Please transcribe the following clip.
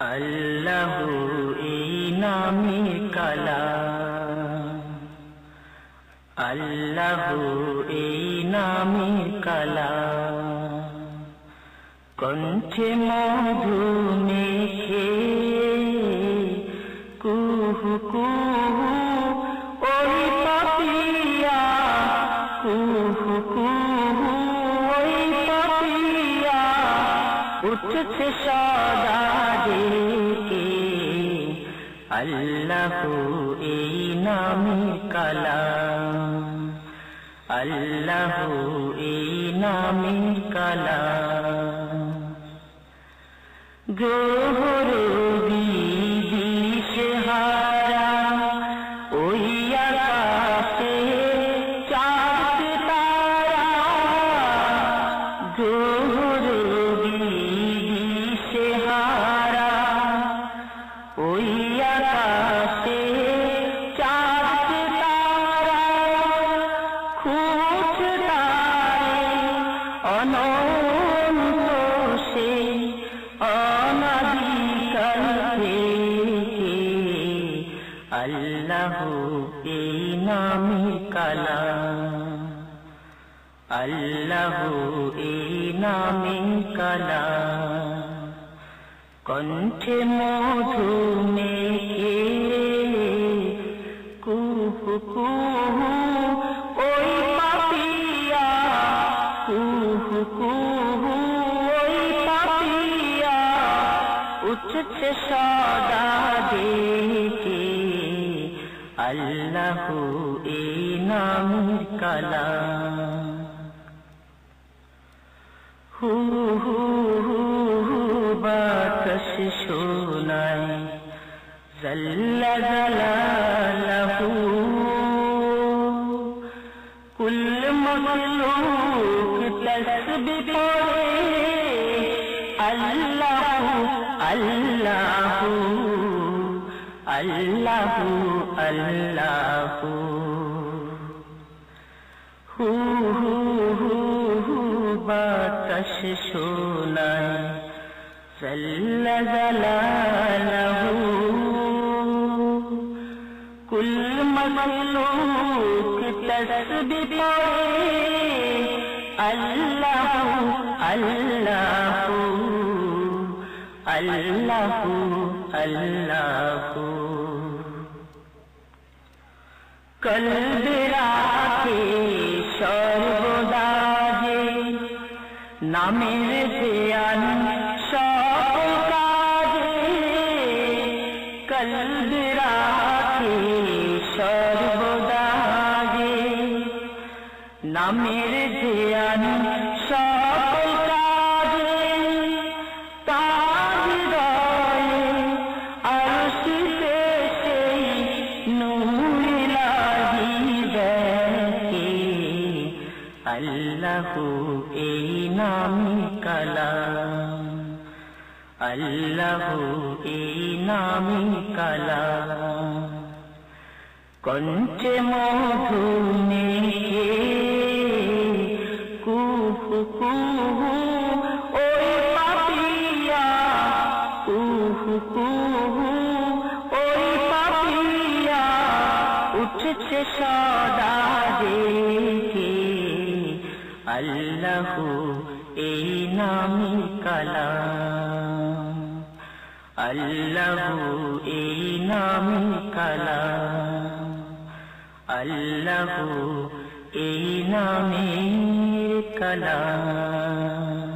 আল্লাহু এই নামে কালাম, আল্লাহু এই নামে কালাম। কণ্ঠে মধু মেখে কুহু কুহু ওই পাপিয়া, কুহু কুহু ওই পাপিয়া উঠছে সদা ডেকে। আল্লাহু এই নামে কালাম, আল্লাহু এই নামে কালাম। গ্রহ দিশেহারা ওই আকাশে চাঁদ তারা, গ্রহ দিশেহারা ওই আকাশে চাঁদ তারা, খুঁজতারে অনন্ত সে অনাদিকাল থেকে। আল্লাহু এই নামে কালাম, আল্লাহু এই নামে কালাম। কণ্ঠে মধু মেখে কুহু কুহু ওই পাপিয়া, কুহু কুহু ওই পাপিয়া উঠছে সদা ডেকে। আল্লাহু এই নামের কালাম। হু হু হু বাতাস শোনায় জাল্লা জালালাহু, কুল মখলুক তসবিহ পড়ে আল্লাহু আল্লাহু আল্লাহু আল্লাহু। হু হু হু হু বাতাস শোনায় জাল্লা জালালাহু, কুল মখলুক তসবিহ পড়ে আল্লাহু আল্লাহু আল্লাহু আল্লাহু। কলবে রাখে সর্বদা যে নামের ধ্যান সকল কাজে। কলবে রাখে সর্বদা যে নামের ধ্যান সকল কাজে। তার হৃদয়ে আরশিতে সেই নূর ইলাহি দেখে। আল্লাহু এই নামে কালাম, আল্লাহু এই নামে কালাম। কণ্ঠে মধু মেখে কুহু কুহু ওই পাপিয়া, কুহু কুহু ওই পাপিয়া উঠছে সদা ডেকে। আল্লাহু এই নামে কালাম, আল্লাহু এই নামে কালাম, আল্লাহু এই নামে কালাম।